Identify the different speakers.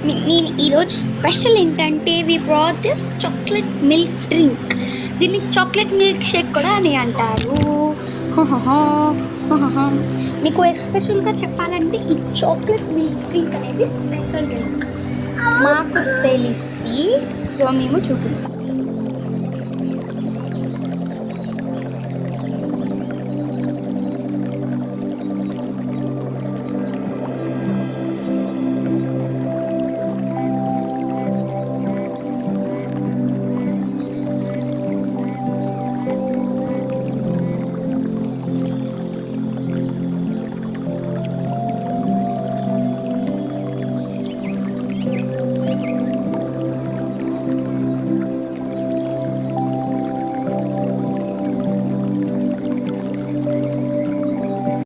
Speaker 1: నేను ఈరోజు స్పెషల్ ఏంటంటే we brought this chocolate milk drink. దీన్ని చాక్లెట్ మిల్క్ షేక్ కూడా అని అంటారు. మీకు ఎస్పెషల్గా చెప్పాలంటే ఈ చాక్లెట్ మిల్క్ డ్రింక్ అనేది స్పెషల్ డ్రింక్ మాకు తెలిసి. సో మేము చూపిస్తాం.